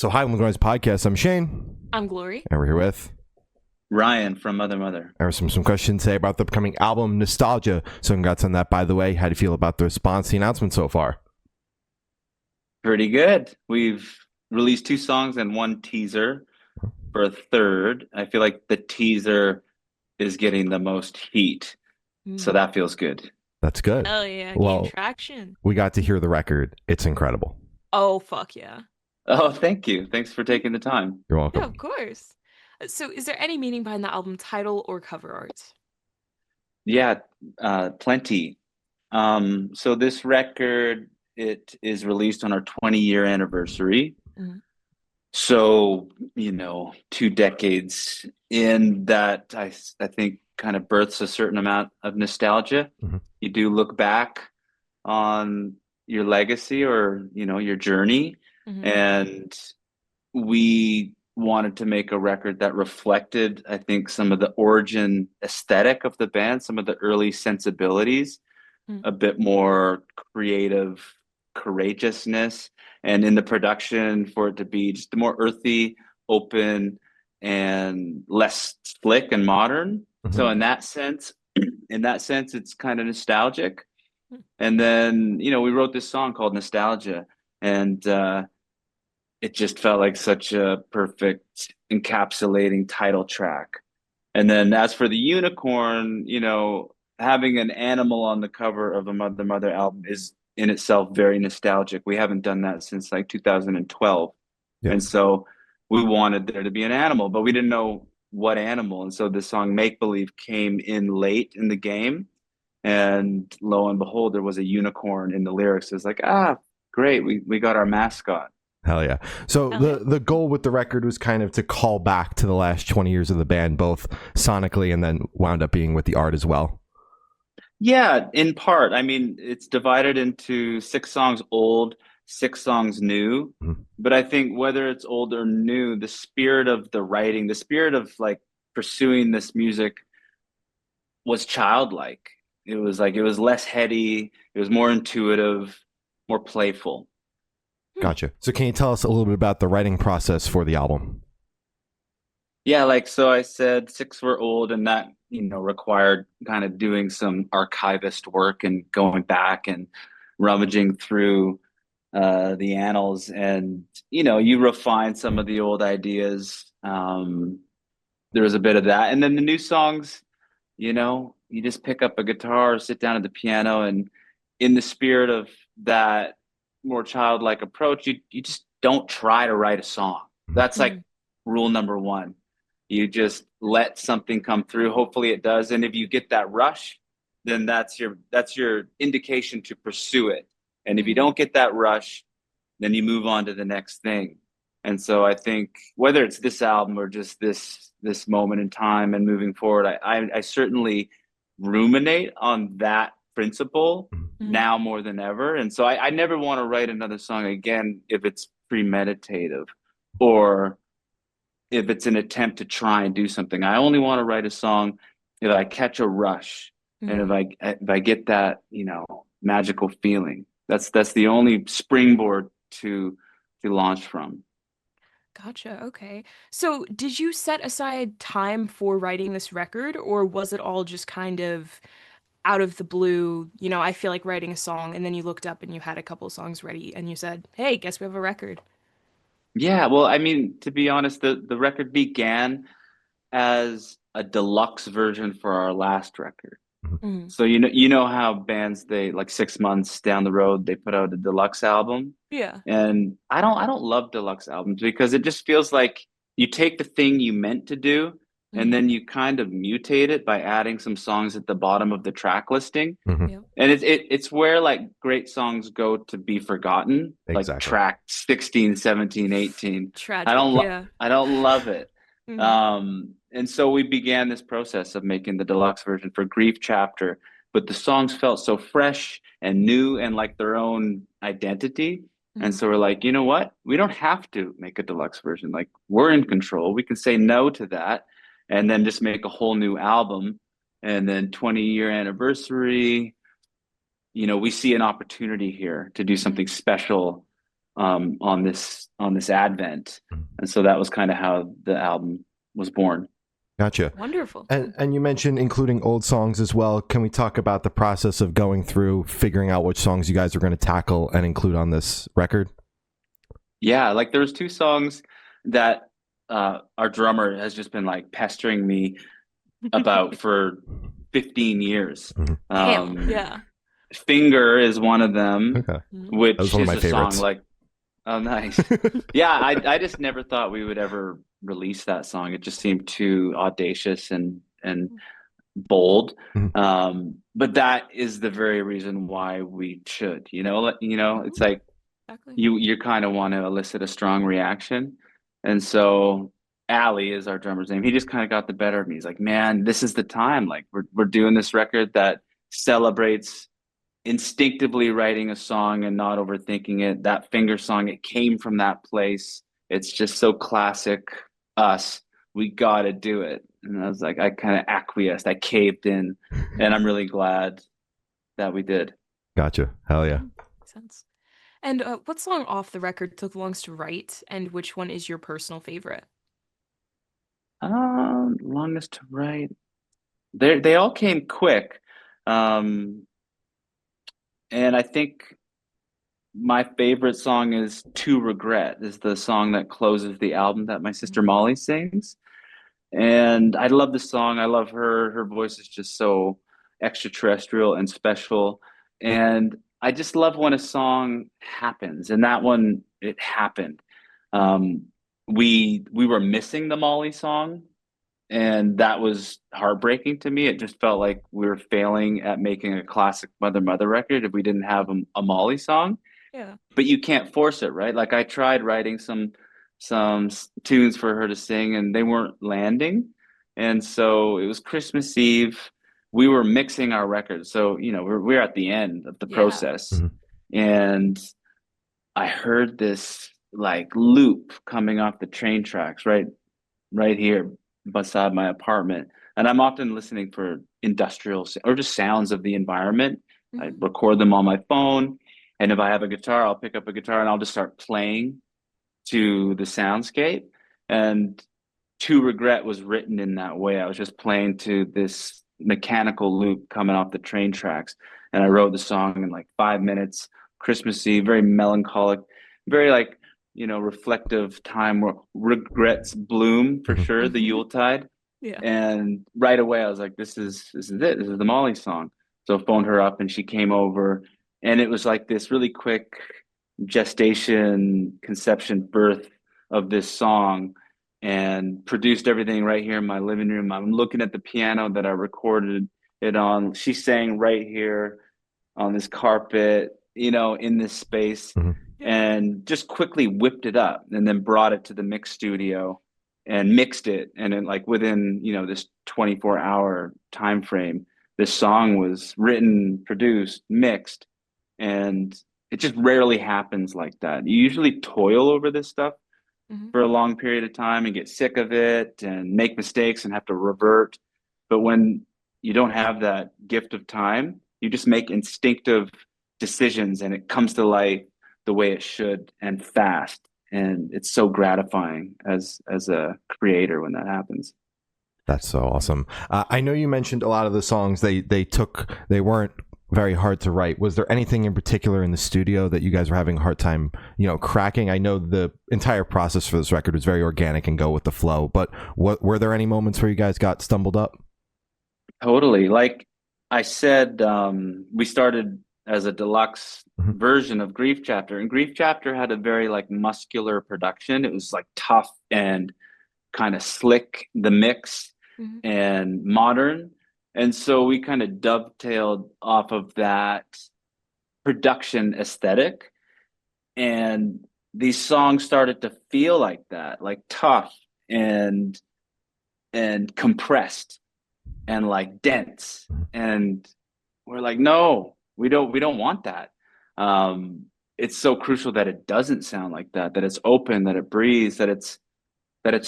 So, hi, welcome to Noise Podcast. I'm Shane. I'm Glory. And we're here with Ryan from Mother Mother. I have some questions today about the upcoming album, Nostalgia. So, congrats on that, by the way. How do you feel about the response to the announcement so far? Pretty good. We've released 2 songs and 1 teaser for a third. I feel like the teaser is getting the most heat. So that feels good. That's good. Oh yeah, Well, gain traction. We got to hear the record. It's incredible. Oh fuck yeah. Oh, thank you. Thanks for taking the time. You're welcome. Yeah, of course. So is there any meaning behind the album title or cover art? Yeah, plenty. So this record, it is released on our 20-year anniversary. Mhm. So, 2 decades in that, I think kind of births a certain amount of nostalgia. Mhm. You do look back on your legacy or, your journey. Mhm. And we wanted to make a record that reflected, I think, some of the origin aesthetic of the band, some of the early sensibilities, Mhm. a bit more creative courageousness, and in the production for it to be just more earthy, open, and less slick and modern. So Mhm. in that sense, it's kind of nostalgic. Mhm. And then, we wrote this song called Nostalgia, and it just felt like such a perfect encapsulating title track. And then as for the unicorn, having an animal on the cover of a Mother Mother album is in itself very nostalgic. We haven't done that since like 2012. Yeah. And so we wanted there to be an animal, but we didn't know what animal. And so the song Make Believe came in late in the game. And lo and behold, there was a unicorn in the lyrics. It's like, great, we got our mascot. Hell yeah. So Hell yeah. the goal with the record was kind of to call back to the last 20 years of the band, both sonically and then wound up being with the art as well. Yeah, in part. I mean, it's divided into 6 songs old, 6 songs new. Mhm. But I think whether it's old or new, the spirit of the writing, the spirit of like pursuing this music was childlike. It was less heady, it was more intuitive, more playful. Gotcha. So can you tell us a little bit about the writing process for the album? Yeah, so I said 6 were old, and that, required kind of doing some archivist work and going back and rummaging through the annals, and you refine some of the old ideas. There was a bit of that, and then the new songs, you just pick up a guitar, sit down at the piano, and in the spirit of that more childlike approach, you just don't try to write a song. That's like rule number 1. You just let something come through. Hopefully it does. And if you get that rush, then that's your indication to pursue it. And if you don't get that rush, then you move on to the next thing. And so I think whether it's this album or just this moment in time and moving forward, I certainly ruminate on that principle now more than ever. And so I never want to write another song again if it's premeditative or if it's an attempt to try and do something. I only want to write a song if I catch a rush and if I get that, magical feeling. That's the only springboard to launch from. Gotcha. Okay. So did you set aside time for writing this record, or was it all just kind of out of the blue? I feel like writing a song, and then you looked up and you had a couple songs ready, and you said, "Hey, guess we have a record." Yeah, well, I mean, to be honest, the record began as a deluxe version for our last record. Mm. So you know how bands, they like 6 months down the road they put out a deluxe album. Yeah. And I don't love deluxe albums because it just feels like you take the thing you meant to do and then you kind of mutate it by adding some songs at the bottom of the track listing. Mhm. Yep. And it's where like great songs go to be forgotten, like Exactly. track 16, 17, 18. Tragic. Yeah. I don't love it. Mhm. And so we began this process of making the deluxe version for Grief Chapter, but the songs felt so fresh and new and like their own identity. And so we're like, you know what? We don't have to make a deluxe version. Like, we're in control. We can say no to that and then just make a whole new album. And then 20-year anniversary, we see an opportunity here to do something special on this Advent, and so that was kind of how the album was born. Gotcha. Wonderful. And you mentioned including old songs as well. Can we talk about the process of going through figuring out which songs you guys are going to tackle and include on this record? Yeah, like there was two songs that our drummer has just been like pestering me about for 15 years. Mhm. Damn. Yeah. Finger is one of them, Okay. which That was one of is my a song favorites. like, oh, nice. Yeah, I just never thought we would ever release that song. It just seemed too audacious and bold. Mhm. But that is the very reason why we should, it's like Exactly. you kind of want to elicit a strong reaction. And so Ali is our drummer's name. He just kind of got the better of me. He's like, man, this is the time. Like we're doing this record that celebrates instinctively writing a song and not overthinking it. That Finger song, it came from that place. It's just so classic us. We got to do it. And I was like, I kind of acquiesced. I caved in, and I'm really glad that we did. Gotcha. Hell yeah. Makes sense. And what song off the record took the longest to write, and which one is your personal favorite? Longest to write. They all came quick. Um, and I think my favorite song is To Regret, is the song that closes the album that my sister Molly sings. And I love the song. I love her. Her voice is just so extraterrestrial and special. And I just love when a song happens. And that one, it happened. Um, we were missing the Molly song, and that was heartbreaking to me. It just felt like we were failing at making a classic Mother Mother record if we didn't have a Molly song. Yeah. But you can't force it, right? Like I tried writing some tunes for her to sing, and they weren't landing. And so it was Christmas Eve. We were mixing our records, so we're at the end of the Yeah. process, Mhm. and I heard this like loop coming off the train tracks, right here beside my apartment. And I'm often listening for industrial or just sounds of the environment. I Hmm. record them on my phone. And if I have a guitar, I'll pick up a guitar and I'll just start playing to the soundscape. And To Regret was written in that way. I was just playing to this mechanical loop coming off the train tracks. And I wrote the song in like 5 minutes, Christmas Eve, very melancholic, very like, reflective time where regrets bloom for Mhm. sure, the Yuletide. Yeah. And right away I was like, this is it. This is the Molly song. So I phoned her up and she came over, and it was like this really quick gestation, conception, birth of this song, and produced everything right here in my living room. I'm looking at the piano that I recorded it on. She sang right here on this carpet, in this space, Mhm. Yeah. and just quickly whipped it up and then brought it to the mix studio and mixed it. And then like within, this 24-hour time frame, this song was written, produced, mixed, and it just rarely happens like that. You usually toil over this stuff Hmm. for a long period of time and get sick of it and make mistakes and have to revert. But when you don't have that gift of time, you just make instinctive decisions and it comes to life the way it should and fast. And it's so gratifying as a creator when that happens. That's so awesome. I know you mentioned a lot of the songs they weren't very hard to write. Was there anything in particular in the studio that you guys were having a hard time, cracking? I know the entire process for this record was very organic and go with the flow, but were there any moments where you guys got stumbled up? Totally. Like I said, we started as a deluxe Mhm. version of Grief Chapter, and Grief Chapter had a very like muscular production. It was like tough and kind of slick, the mix, Hmm. and modern. And so we kind of dovetailed off of that production aesthetic. And these songs started to feel like that, like tough and compressed and like dense. Mhm. And we're like, no, we don't want that. It's so crucial that it doesn't sound like that, that it's open, that it breathes, that it's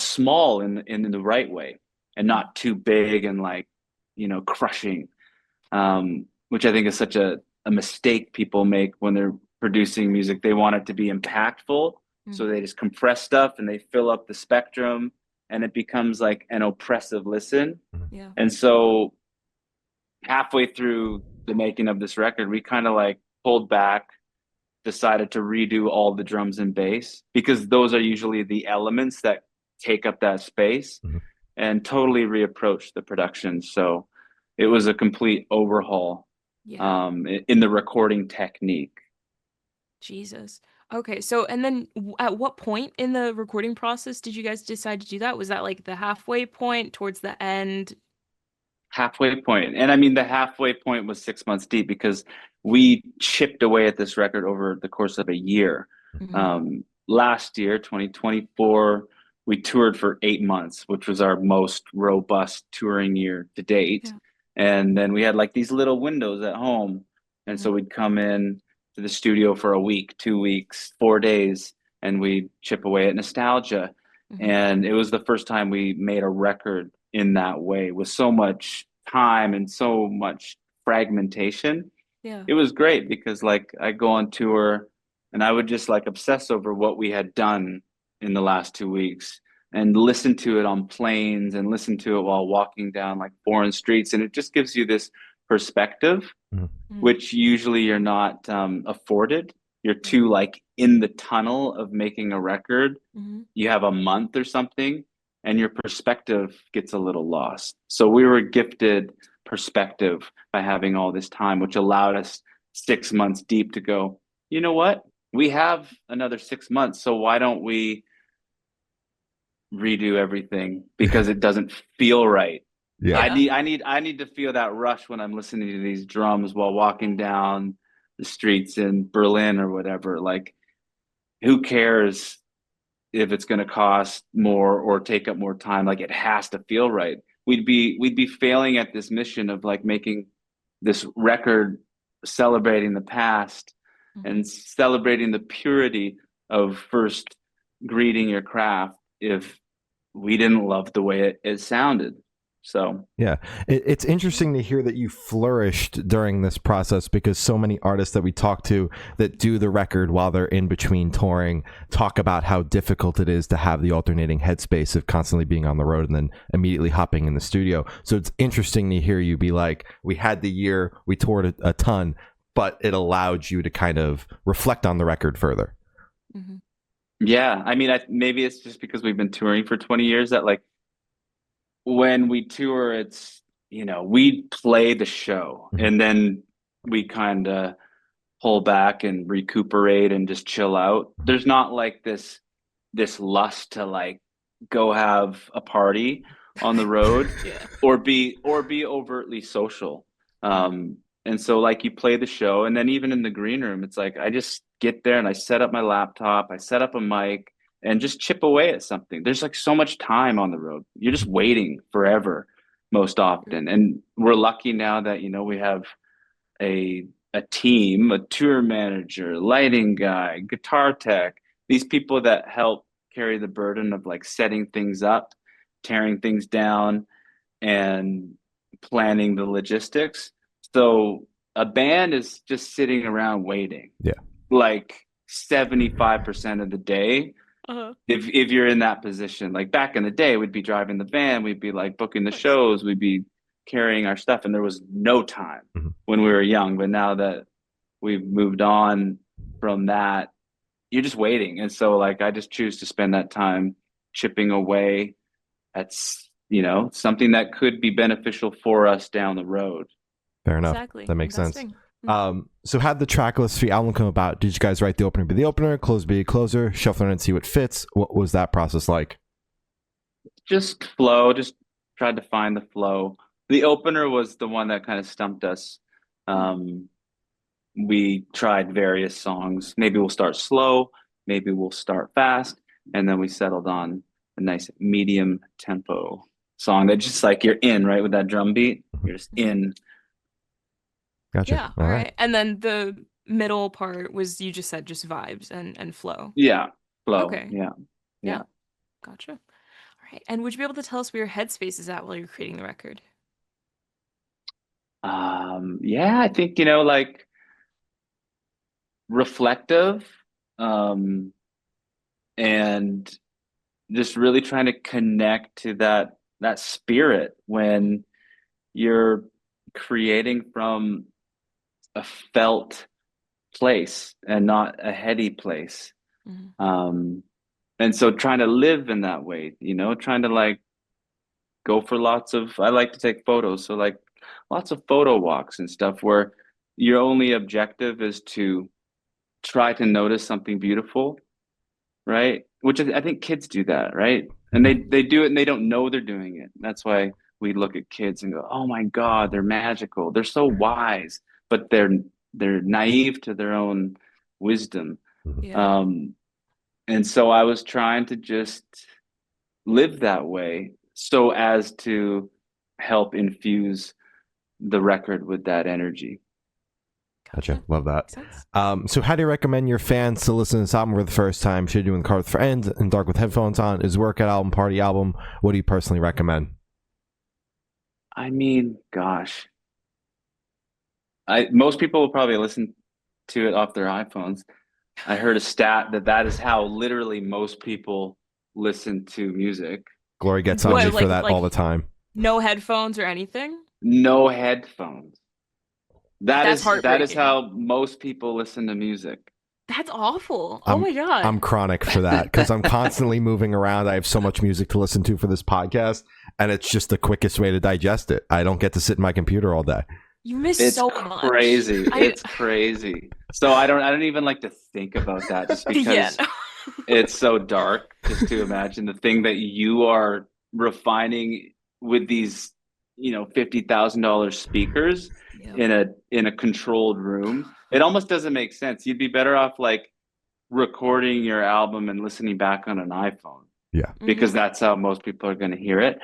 small in the right way and not too big and like, crushing. Which I think is such a mistake people make when they're producing music. They want it to be impactful. So they just compress stuff and they fill up the spectrum, and it becomes like an oppressive listen. Yeah. And so halfway through the making of this record, we kind of like pulled back, decided to redo all the drums and bass because those are usually the elements that take up that space, and totally reapproach the production. So it was a complete overhaul Yeah. in the recording technique. Jesus. Okay, so and then at what point in the recording process did you guys decide to do that? Was that like the halfway point, towards the end? Halfway point. And I mean, the halfway point was 6 months deep because we chipped away at this record over the course of a year. Last year, 2024, we toured for 8 months, which was our most robust touring year to date. Yeah. And then we had like these little windows at home. And so we'd come in to the studio for a week, 2 weeks, 4 days, and we'd chip away at nostalgia. And it was the first time we made a record in that way with so much time and so much fragmentation. Yeah. It was great because like I go on tour and I would just like obsess over what we had done in the last 2 weeks and listen to it on planes and listen to it while walking down like foreign streets. And it just gives you this perspective, which usually you're not afforded. You're too like in the tunnel of making a record. You have a month or something, and your perspective gets a little lost. So we were gifted perspective by having all this time, which allowed us 6 months deep to go, you know what? We have another 6 months, so why don't we redo everything because it doesn't feel right. Yeah. I need to feel that rush when I'm listening to these drums while walking down the streets in Berlin or whatever. Like, who cares if it's going to cost more or take up more time? Like, it has to feel right. We'd be failing at this mission of like making this record celebrating the past and celebrating the purity of first greeting your craft if we didn't love the way it sounded. So yeah, it's interesting to hear that you flourished during this process, because so many artists that we talk to that do the record while they're in between touring talk about how difficult it is to have the alternating headspace of constantly being on the road and then immediately hopping in the studio. So it's interesting to hear you be like, we had the year, we toured a ton, but it allowed you to kind of reflect on the record further. Yeah, I mean, maybe it's just because we've been touring for 20 years that like when we tour, it's, we play the show and then we kind of pull back and recuperate and just chill out. There's not like this lust to like go have a party on the road or be overtly social. And so like you play the show, and then even in the green room, it's like I just get there and I set up my laptop, I set up a mic and just chip away at something. There's like so much time on the road. You're just waiting forever most often. And we're lucky now that, we have a team, a tour manager, lighting guy, guitar tech, these people that help carry the burden of like setting things up, tearing things down, and planning the logistics. So a band is just sitting around waiting. Yeah. Like 75% of the day. If you're in that position, like back in the day, we'd be driving the van, we'd be like booking the shows, we'd be carrying our stuff, and there was no time when we were young. But now that we've moved on from that, you're just waiting. And so like I just choose to spend that time chipping away at something that could be beneficial for us down the road. Fair enough. Exactly. That makes sense. So how'd the track list for the album come about? Did you guys write the opener be the opener, close be a closer, shuffle it and see what fits? What was that process like? Just flow, just tried to find the flow. The opener was the one that kind of stumped us. We tried various songs. Maybe we'll start slow, maybe we'll start fast, and then we settled on a nice medium tempo song that just like you're in, right, with that drum beat. You're just in. Gotcha. Yeah. All right. And then the middle part was, you just said, just vibes and flow. Yeah. Flow. Okay. Yeah. Gotcha. All right. And would you be able to tell us where your headspace is at while you're creating the record? Yeah, I think, like reflective, um, and just really trying to connect to that spirit when you're creating from a felt place and not a heady place. Mhm. And so trying to live in that way, trying to like go for I like to take photos. So like lots of photo walks and stuff where your only objective is to try to notice something beautiful, right? Which I think kids do that, right? And they do it and they don't know they're doing it. That's why we look at kids and go, "Oh my God, they're magical. They're so wise," but they're naive to their own wisdom. Yeah. Um, and so I was trying to just live that way so as to help infuse the record with that energy. Gotcha. Love that. Makes sense. So how do you recommend your fans to listen to this album for the first time? Should you do in the car with friends, in dark with headphones on? Is workout album, party album? What do you personally recommend? I mean, gosh, most people will probably listen to it off their iPhones. I heard a stat that is how literally most people listen to music. Glory gets on What, me for that all the time. No headphones or anything? No headphones. That's That is heartbreaking. how most people listen to music. That's awful. Oh my God. I'm chronic for that because I'm constantly moving around. I have so much music to listen to for this podcast, and it's just the quickest way to digest it. I don't get to sit in my computer all day. You miss It's so much. crazy. It's crazy. So I don't even like to think about that just because Yeah, no. it's so dark just to imagine the thing that you are refining with these, $50,000 speakers Yeah. in a controlled room. It almost doesn't make sense. You'd be better off like recording your album and listening back on an iPhone Yeah. because that's how most people are going to hear it.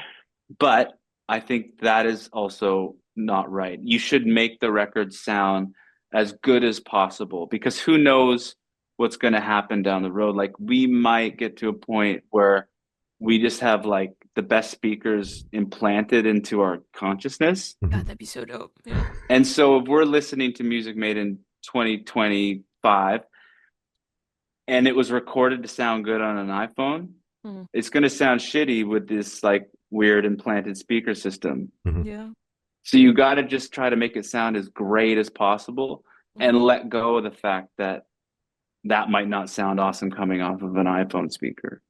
But I think that is also not right. You should make the record sound as good as possible because who knows what's going to happen down the road. Like we might get to a point where we just have like the best speakers implanted into our consciousness. God, that'd be so dope. Yeah. And so if we're listening to music made in 2025 and it was recorded to sound good on an iPhone, it's going to sound shitty with this like weird implanted speaker system. Yeah. So you got to just try to make it sound as great as possible and let go of the fact that that might not sound awesome coming off of an iPhone speaker.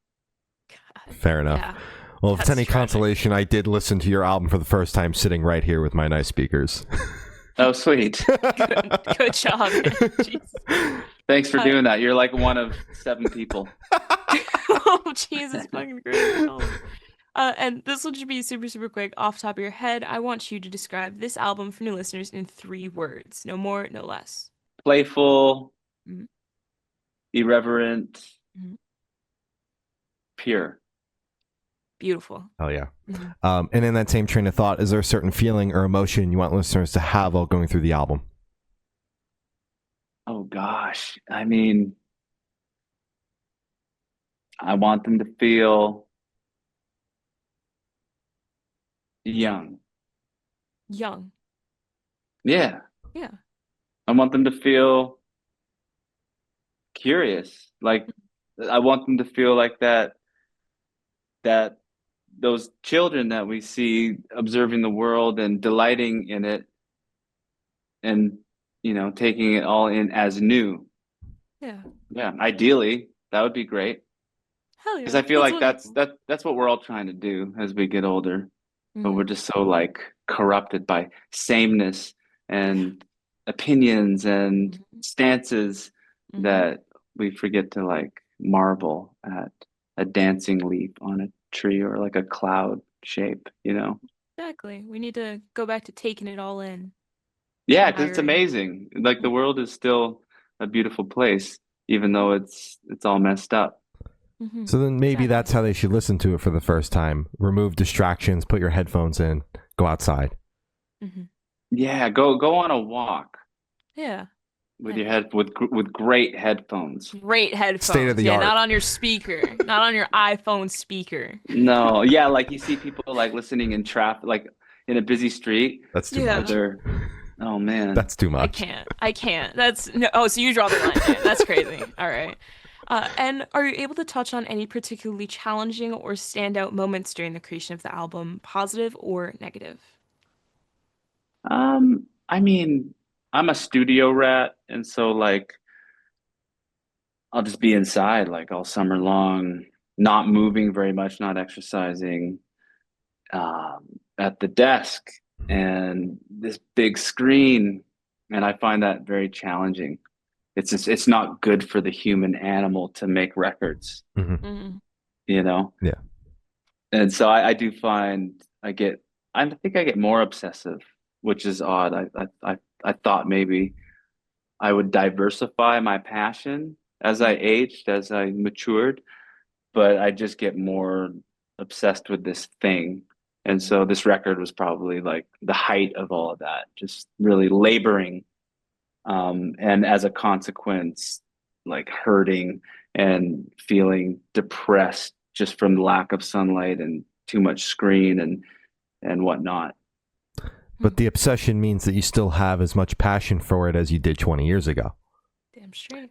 God. Fair enough. Yeah. Well, if it's That's any tragic. consolation, I did listen to your album for the first time sitting right here with my nice speakers. Oh, sweet. Good job, man. Jeez. Thanks for doing that. You're like one of 7 people. Oh, Jesus fucking Christ. And this will just be super, super quick. Off the top of your head, I want you to describe this album for new listeners in 3 words. No more, no less. Playful, Mhm. irreverent, Mhm. pure. Beautiful. Oh, yeah. Mhm. And in that same train of thought, is there a certain feeling or emotion you want listeners to have while going through the album? Oh, gosh. I mean, I want them to feel young. Young. Yeah. Yeah. I want them to feel curious. Like I want them to feel like that those children that we see observing the world and delighting in it and taking it all in as new. Yeah. Yeah, ideally that would be great. Hell yeah. Because I feel like wonderful. that's what we're all trying to do as we get older. But we're Mhm. just so like corrupted by sameness and opinions and stances Mhm. that we forget to like marvel at a dancing leaf on a tree or like a cloud shape, Exactly. We need to go back to taking it all in. Yeah, because it's Admiring. amazing. Like the world is still a beautiful place, even though it's all messed up. Mhm. So then maybe Exactly. that's how they should listen to it for the first time. Remove distractions, put your headphones in, go outside. Mhm. Yeah, go on a walk Yeah. with your head with great headphones. Great headphones. State of the Yeah, art. not on your speaker. Not on your iPhone speaker. No, yeah, like you see people like listening in traffic, like in a busy street. That's too Yeah. much. Oh man. That's too I much. can't. I can't. That's no. Oh, so you draw the line there. That's crazy. All right. And are you able to touch on any particularly challenging or standout moments during the creation of the album, positive or negative? I mean, I'm a studio rat, and so like I'll just be inside like all summer long, not moving very much, not exercising, at the desk and this big screen, and I find that very challenging. It's not good for the human animal to make records, Hmm. Mm-hmm. you know? Yeah. And so I do find I think I get more obsessive, which is odd. I thought maybe I would diversify my passion as I aged, as I matured, but I just get more obsessed with this thing. And so this record was probably like the height of all of that, just really laboring. And as a consequence, like hurting and feeling depressed just from lack of sunlight and too much screen and whatnot. But the obsession means that you still have as much passion for it as you did 20 years ago. Damn straight.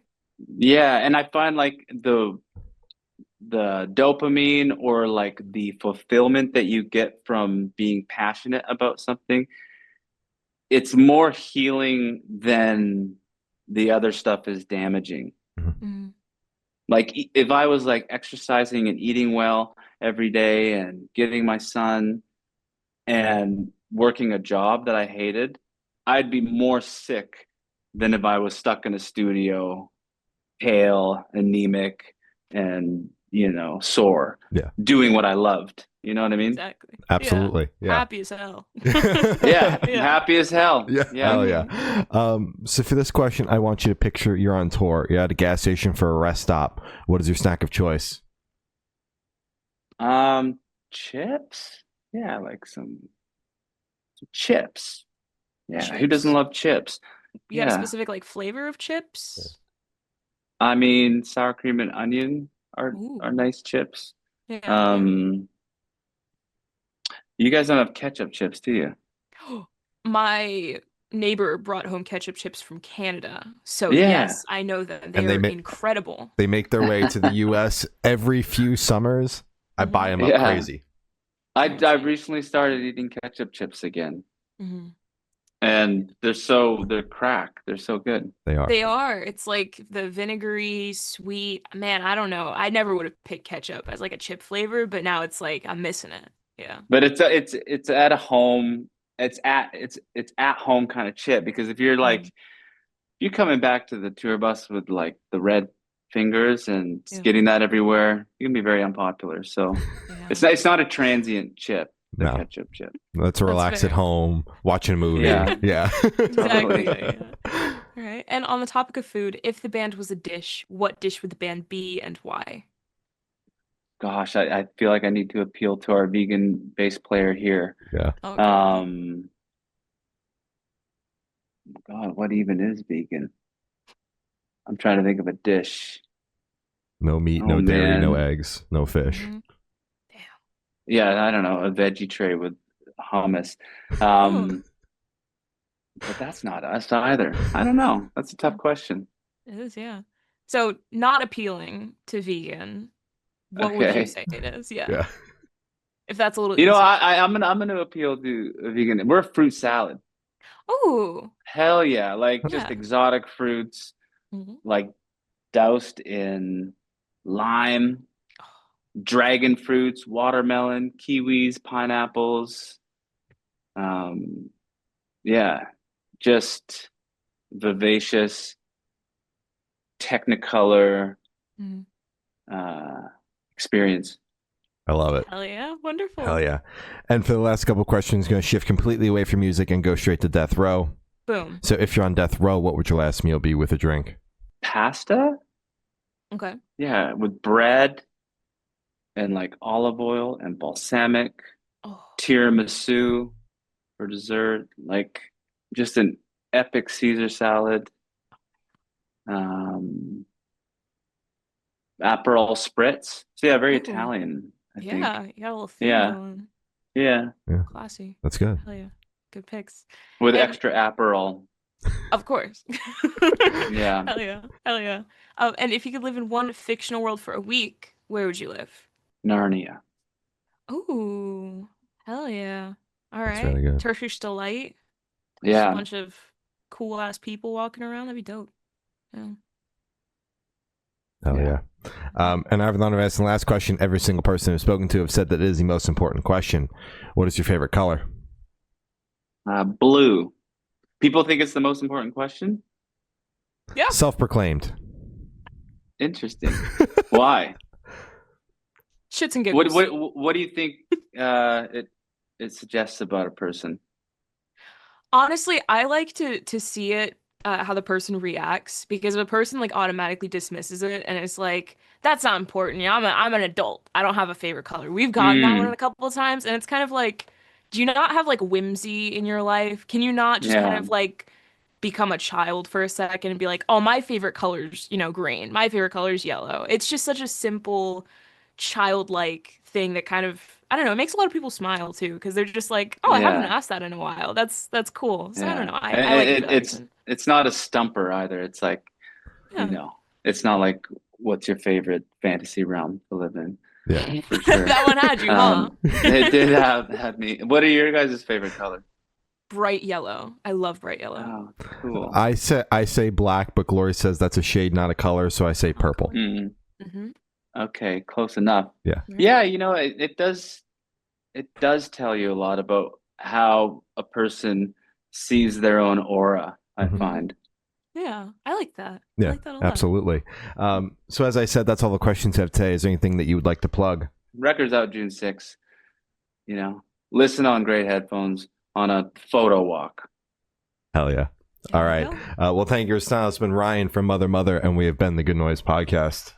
Yeah, and I find like the dopamine or like the fulfillment that you get from being passionate about something, it's more healing than the other stuff is damaging. Mm-hmm. Like if I was like exercising and eating well every day and getting my sun and working a job that I hated, I'd be more sick than if I was stuck in a studio, pale, anemic, and sore, Yeah. doing what I loved. You know what I mean? Exactly. Absolutely. Yeah. Happy as hell. Yeah, Yeah. happy as hell. Yeah. Yeah. Hell yeah. So for this question, I want you to picture you're on tour. You're at a gas station for a rest stop. What is your snack of choice? Chips. Yeah, like some chips. Yeah, who doesn't Chips. love chips? You got a Yeah, specific like flavor of chips? I mean sour cream and onion are Ooh. nice chips. Yeah, yeah. Um, you guys don't have ketchup chips, do you? My neighbor brought home ketchup chips from Canada. So Yeah. yes, I know them. They And are incredible. they make their way to the U.S. every few summers. I buy them up Yeah. crazy. I've recently started eating ketchup chips again, Mm-hmm. and they're crack. They're so good. They are. They are. It's like the vinegary, sweet. Man, I don't know. I never would have picked ketchup as like a chip flavor, but now it's like I'm missing it. Yeah. But it's at a home. It's at home kind of chip because if you're like Mhm. you coming back to the tour bus with like the red fingers and Yeah. getting that everywhere, you can be very unpopular. So Yeah. it's not a transient chip, the No. ketchup chip. Let's That's relax at fair. home, watching a movie. Yeah. Yeah. Exactly. Totally. Yeah. All right. And on the topic of food, if the band was a dish, what dish would the band be and why? Gosh, I feel like I need to appeal to our vegan bass player here. Yeah. Okay. God, what even is vegan? I'm trying to think of a dish. No meat, Oh no dairy, no man. eggs, no fish. Mhm. Damn. Yeah, I don't know, a veggie tray with hummus. Oh, But that's not us either. I don't know. That's a tough question. it is, yeah. So not appealing to vegan. What would you Okay. say it is? Yeah. Yeah. If that's a little You know, easier. I'm gonna appeal to a vegan. We're a fruit salad. Oh, Hell yeah. Like just yeah. exotic fruits, Mhm. like doused in lime, dragon fruits, watermelon, kiwis, pineapples. Um, yeah, just vivacious, technicolor Mhm. uh experience. I love it. Hell yeah. Hell Wonderful. yeah. And for the last couple questions, going to shift completely away from music and go straight to death row. Boom. So if you're on death row, what would your last meal be with a drink? Pasta? Okay. Yeah, with bread and like olive oil and balsamic, Oh, tiramisu for dessert, like just an epic Caesar salad. Um, Aperol spritz. So yeah, very ooh. Italian, I think. Yeah. You got a little theme Yeah, going. yeah. Yeah, Classy. that's good. Hell yeah. Good picks. with And extra Aperol. of course. Yeah, Hell yeah. Hell yeah. And if you could live in one fictional world for a week, where would you live? Narnia. Ooh, hell yeah. All That's right. really good. Turkish delight. Just a Yeah. bunch of cool ass people walking around. That'd be dope. Yeah. Hell yeah. And I've thought of asking the last question. Every single person I've spoken to have said that it is the most important question. What is your favorite color? Blue. People think it's the most important question. Yeah. Self-proclaimed. Interesting. Why? Shits and What giggles. what do you think it suggests about a person? Honestly, I like to see it how the person reacts because if a person like automatically dismisses it and it's like that's not important. You know, I'm an adult. I don't have a favorite color. We've gotten that one Mm, a couple of times and it's kind of like, do you not have like whimsy in your life? Can you not just kind yeah, of like become a child for a second and be like, "Oh, my favorite color's, green. My favorite color's yellow." It's just such a simple childlike thing that kind of I don't know, it makes a lot of people smile too because they're just like, "Oh, I haven't yeah, asked that in a while. That's cool." So I don't yeah. know. I like it And for that reason. it's not a stumper either. It's like, Yeah. it's not like what's your favorite fantasy realm to live in, Yeah. for sure. That one had you, huh? It did have me. What are your guys' favorite color? Bright yellow. I love bright yellow. Oh, cool. I say black, but Glory says that's a shade, not a color, so I say purple. Mm, Mm-hmm. okay, close enough. Yeah. Yeah, it does tell you a lot about how a person sees their own aura, I Mhm. find. Yeah, I like that. I Yeah, like that a lot. absolutely. So as I said, that's all the questions I have today. Is there anything that you would like to plug? Records out June 6th, listen on great headphones on a photo walk. Hell yeah. There All you right. go. Well, thank you, Style. It's been Ryan from Mother, and we have been the Good Noise Podcast.